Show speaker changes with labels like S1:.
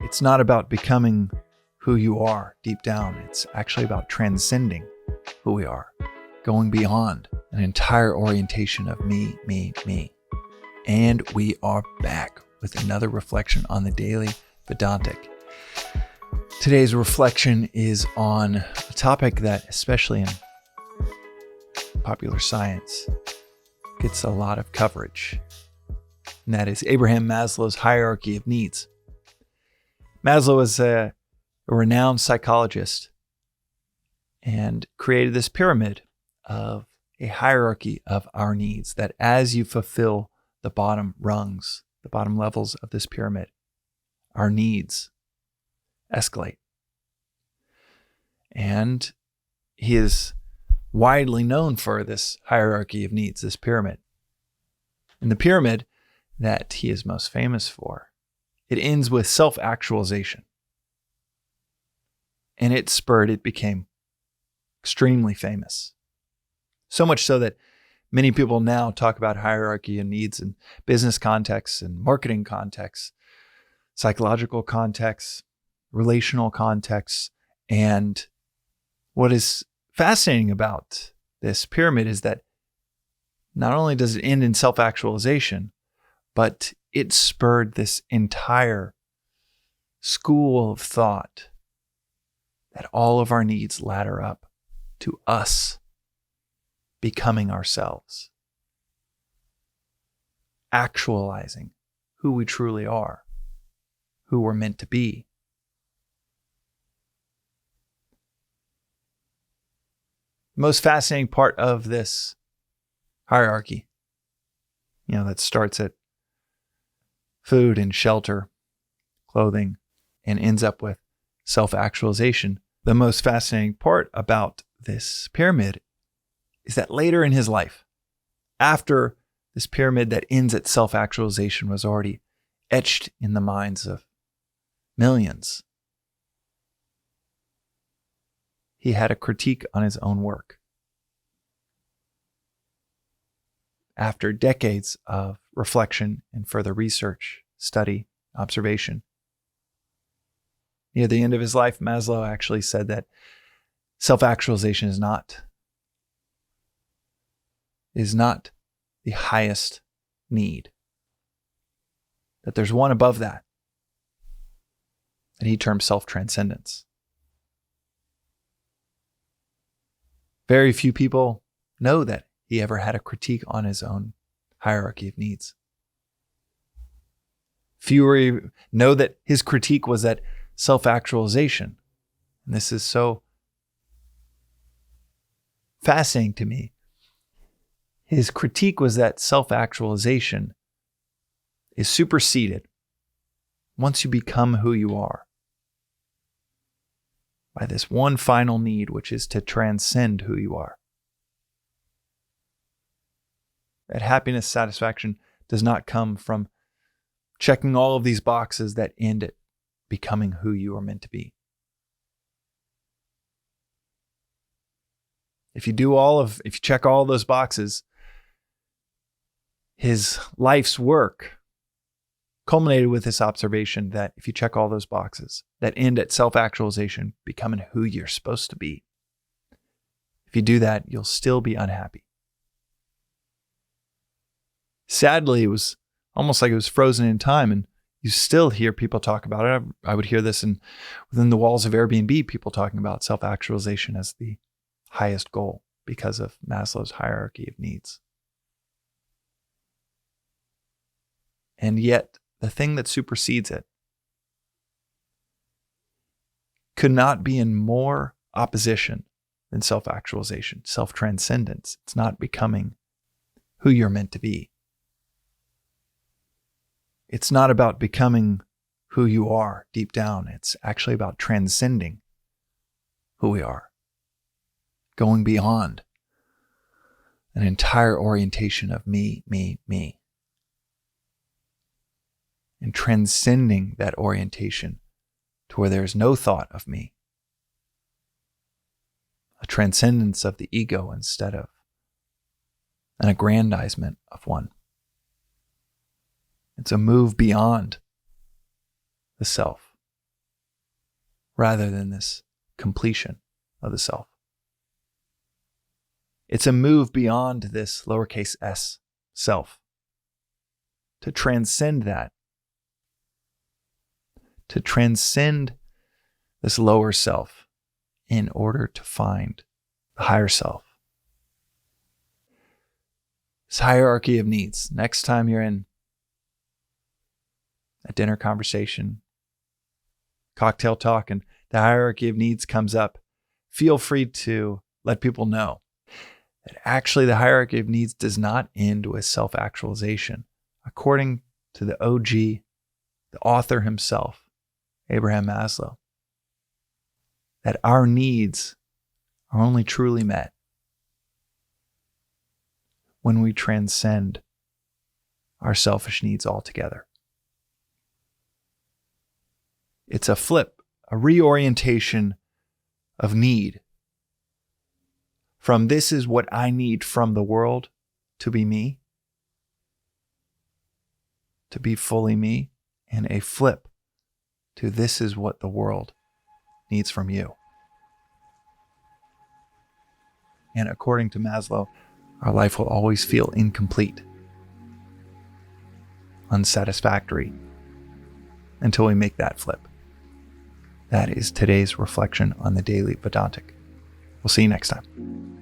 S1: It's not about becoming who you are deep down. It's actually about transcending who we are, going beyond an entire orientation of me, me, me. And we are back with another reflection on the daily Vedantic. Today's reflection is on a topic that, especially in popular science, gets a lot of coverage. And that is Abraham Maslow's hierarchy of needs. Maslow is a renowned psychologist and created this pyramid of a hierarchy of our needs, that as you fulfill the bottom rungs, the bottom levels of this pyramid, our needs escalate. And he is widely known for this hierarchy of needs, this pyramid. And the pyramid that he is most famous for, it ends with self-actualization. And it became extremely famous. So much so that many people now talk about hierarchy of needs in business contexts and marketing contexts, psychological contexts, relational contexts. And what is fascinating about this pyramid is that not only does it end in self-actualization, but it spurred this entire school of thought that all of our needs ladder up to us becoming ourselves, actualizing who we truly are, who we're meant to be. The most fascinating part of this hierarchy, that starts at food and shelter, clothing, and ends up with self-actualization. The most fascinating part about this pyramid is that later in his life, after this pyramid that ends at self-actualization was already etched in the minds of millions, he had a critique on his own work. After decades of reflection and further research, study, observation, near the end of his life, Maslow actually said that self-actualization is not the highest need, that there's one above that he termed self-transcendence. Very few people know that he ever had a critique on his own hierarchy of needs. Fewer know that his critique was that self-actualization. And this is so fascinating to me. His critique was that self-actualization is superseded once you become who you are by this one final need, which is to transcend who you are. That happiness, satisfaction does not come from checking all of these boxes that end at becoming who you are meant to be. If you check all those boxes, his life's work culminated with this observation that if you check all those boxes that end at self-actualization, becoming who you're supposed to be, if you do that, you'll still be unhappy. Sadly, it was almost like it was frozen in time, and you still hear people talk about it. I would hear this within the walls of Airbnb, people talking about self-actualization as the highest goal because of Maslow's hierarchy of needs. And yet, the thing that supersedes it could not be in more opposition than self-actualization, self-transcendence. It's not becoming who you're meant to be. It's not about becoming who you are deep down. It's actually about transcending who we are, going beyond an entire orientation of me, me, me, and transcending that orientation to where there's no thought of me, a transcendence of the ego instead of an aggrandizement of one. It's a move beyond the self, rather than this completion of the self. It's a move beyond this lowercase s, self, to transcend that, to transcend this lower self in order to find the higher self. This hierarchy of needs. Next time you're in a dinner conversation, cocktail talk, and the hierarchy of needs comes up, feel free to let people know that actually the hierarchy of needs does not end with self-actualization. According to the OG, the author himself, Abraham Maslow, that our needs are only truly met when we transcend our selfish needs altogether. It's a flip, a reorientation of need from this is what I need from the world to be me, to be fully me, and a flip to this is what the world needs from you. And according to Maslow, our life will always feel incomplete, unsatisfactory, until we make that flip. That is today's reflection on the Daily Vedantic. We'll see you next time.